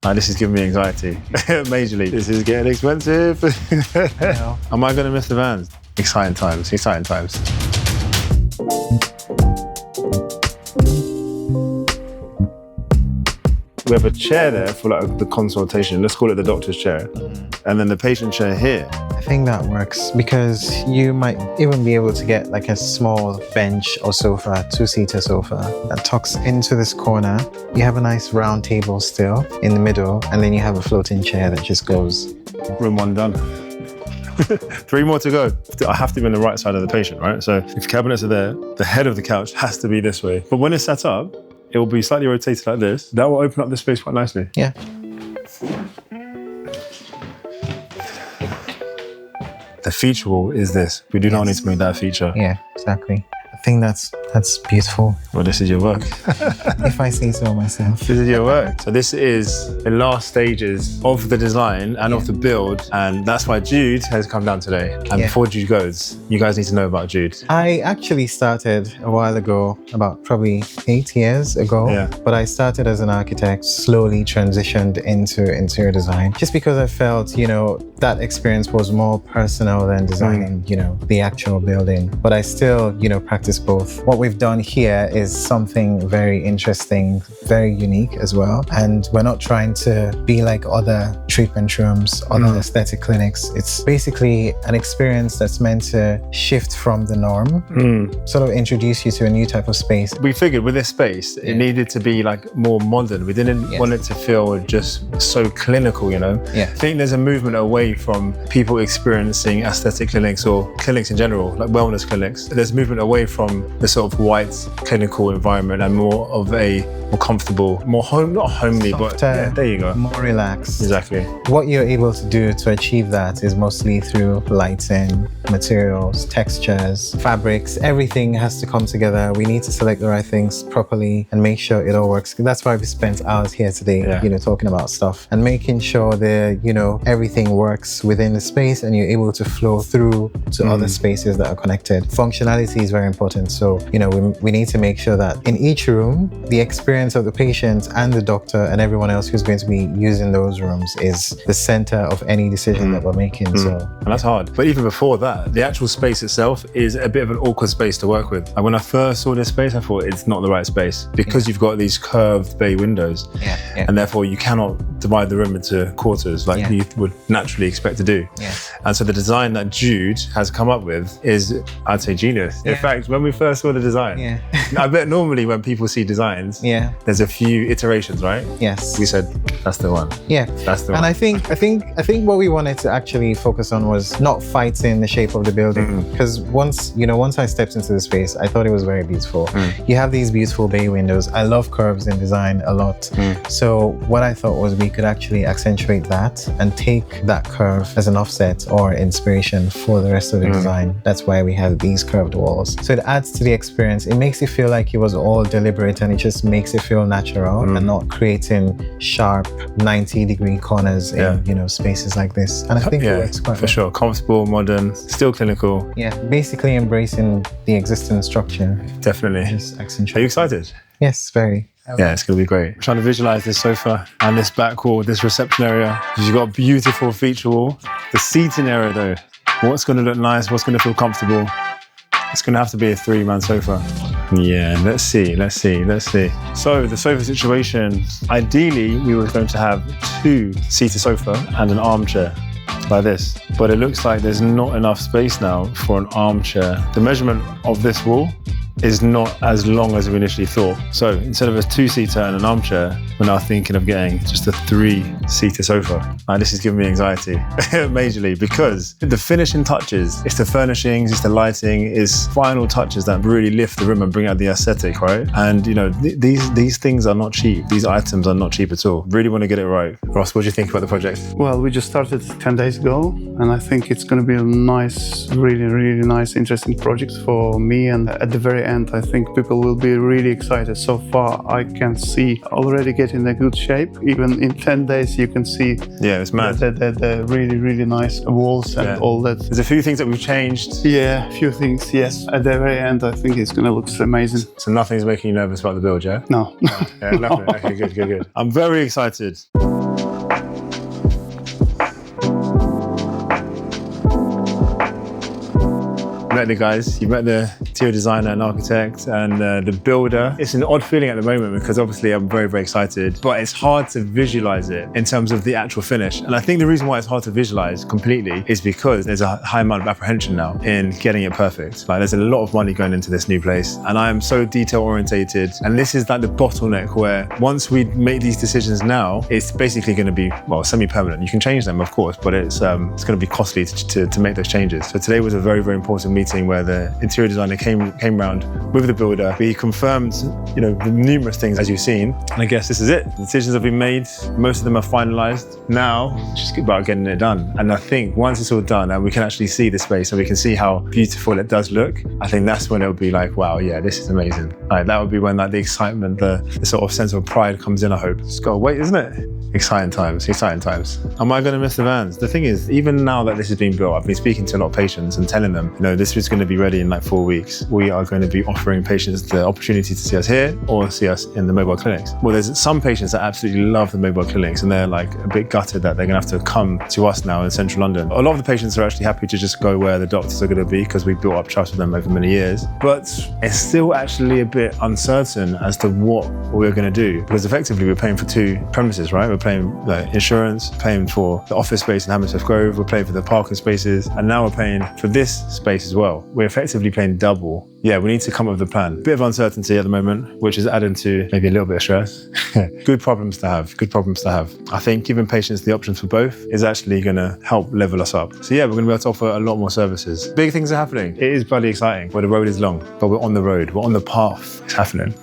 Like, this is giving me anxiety, majorly. This is getting expensive. Am I going to miss the vans? Exciting times, exciting times. We have a chair there for like the consultation. Let's call it the doctor's chair. And then the patient chair here. I think that works because you might even be able to get like a small bench or sofa, two-seater sofa that tucks into this corner. You have a nice round table still in the middle, and then you have a floating chair that just goes. Room one done. 3 more to go. I have to be on the right side of the patient, right? So if cabinets are there, the head of the couch has to be this way. But when it's set up, it will be slightly rotated like this. That will open up the space quite nicely. Yeah. The feature wall is this. We do not need to make that a feature. Yeah, exactly. I think that's beautiful. Well, this is your work. If I say so myself. This is your work. So this is the last stages of the design and of the build, and that's why Jude has come down today. And before Jude goes, you guys need to know about Jude. I actually started a while ago, about probably 8 years ago. Yeah. But I started as an architect, slowly transitioned into interior design, just because I felt, that experience was more personal than designing, the actual building. But I still, practice both. What we've done here is something very interesting, very unique as well. And we're not trying to be like other treatment rooms, other aesthetic clinics. It's basically an experience that's meant to shift from the norm, sort of introduce you to a new type of space. We figured with this space, it needed to be like more modern. We didn't want it to feel just so clinical, Yeah. I think there's a movement away from people experiencing aesthetic clinics or clinics in general, like wellness clinics. There's movement away from the sort of white clinical environment and more of a more comfortable, more home, not homely, Softer, but there you go. More relaxed. Exactly. What you're able to do to achieve that is mostly through lighting, materials, textures, fabrics. Everything has to come together. We need to select the right things properly and make sure it all works. That's why we spent hours here today, talking about stuff and making sure that, everything works within the space and you're able to flow through to other spaces that are connected. Functionality is very important. So, we need to make sure that in each room, the experience of the patient and the doctor and everyone else who's going to be using those rooms is the center of any decision that we're making. And that's hard. But even before that, the actual space itself is a bit of an awkward space to work with. And when I first saw this space, I thought it's not the right space because you've got these curved bay windows and therefore you cannot divide the room into quarters like you would naturally expect to do. And so the design that Jude has come up with is, I'd say, genius. In fact, when we first saw the design, I bet normally when people see designs, there's a few iterations, right? Yes. We said, that's the one. Yeah. That's the one. And I think what we wanted to actually focus on was not fighting the shape of the building. Because once I stepped into the space, I thought it was very beautiful. You have these beautiful bay windows. I love curves in design a lot. So what I thought was we could actually accentuate that and take that curve as an offset or inspiration for the rest of the design. That's why we have these curved walls. So it adds to the experience. It makes it feel like it was all deliberate and it just makes it feel natural and not creating sharp 90-degree corners in spaces like this. And I think it works quite for sure. Comfortable, modern, still clinical. Yeah, basically embracing the existing structure. Definitely. Just accentuate. Are you excited? Yes, very. Yeah, it's going to be great. I'm trying to visualize this sofa and this back wall, this reception area. You've got a beautiful feature wall. The seating area though, what's going to look nice, what's going to feel comfortable? It's going to have to be a 3-man sofa. Yeah, let's see. So the sofa situation, ideally we were going to have 2-seater sofa and an armchair like this. But it looks like there's not enough space now for an armchair. The measurement of this wall is not as long as we initially thought. So instead of a 2-seater and an armchair, we're now thinking of getting just a 3-seater sofa. And this is giving me anxiety, majorly, because the finishing touches, it's the furnishings, it's the lighting, it's final touches that really lift the room and bring out the aesthetic, right? And these things are not cheap. These items are not cheap at all. Really want to get it right. Ross, what do you think about the project? Well, we just started 10 days ago, and I think it's going to be a nice, really, really nice, interesting project for me. And at the very end, I think people will be really excited. So far, I can see already getting in a good shape. Even in 10 days, you can see it's mad. The really, really nice walls and all that. There's a few things that we've changed. Yeah, a few things, yes. At the very end, I think it's going to look amazing. So nothing's making you nervous about the build, yeah? No. Yeah, nothing. Okay, good. I'm very excited. met the guys, you met the interior designer and architect and the builder. It's an odd feeling at the moment because obviously I'm very, very excited, but it's hard to visualize it in terms of the actual finish. And I think the reason why it's hard to visualize completely is because there's a high amount of apprehension now in getting it perfect. Like there's a lot of money going into this new place and I am so detail orientated. And this is like the bottleneck where once we make these decisions now, it's basically going to be, well, semi-permanent. You can change them, of course, but it's going to be costly to make those changes. So today was a very, very important meeting where the interior designer came round with the builder. We confirmed, you know, the numerous things as you've seen. And I guess this is it. The decisions have been made. Most of them are finalized. Now, it's just about getting it done. And I think once it's all done and we can actually see the space and we can see how beautiful it does look, I think that's when it'll be like, wow, yeah, this is amazing. Like that would be when like the excitement, the sort of sense of pride comes in, I hope. It's got to wait, isn't it? Exciting times, exciting times. Am I going to miss the vans? The thing is, even now that this is being built, I've been speaking to a lot of patients and telling them, you know, this is going to be ready in like 4 weeks. We are going to be offering patients the opportunity to see us here or see us in the mobile clinics. Well, there's some patients that absolutely love the mobile clinics and they're like a bit gutted that they're going to have to come to us now in central London. A lot of the patients are actually happy to just go where the doctors are going to be because we've built up trust with them over many years. But it's still actually a bit uncertain as to what we're going to do because effectively we're paying for 2 premises, right? We're paying the insurance, paying for the office space in Hammersmith Grove, we're paying for the parking spaces, and now we're paying for this space as well. We're effectively paying double. Yeah, we need to come up with a plan. Bit of uncertainty at the moment, which is adding to maybe a little bit of stress. Good problems to have, good problems to have. I think giving patients the options for both is actually gonna help level us up. So yeah, we're gonna be able to offer a lot more services. Big things are happening. It is bloody exciting, but the road is long, but we're on the road, we're on the path. It's happening.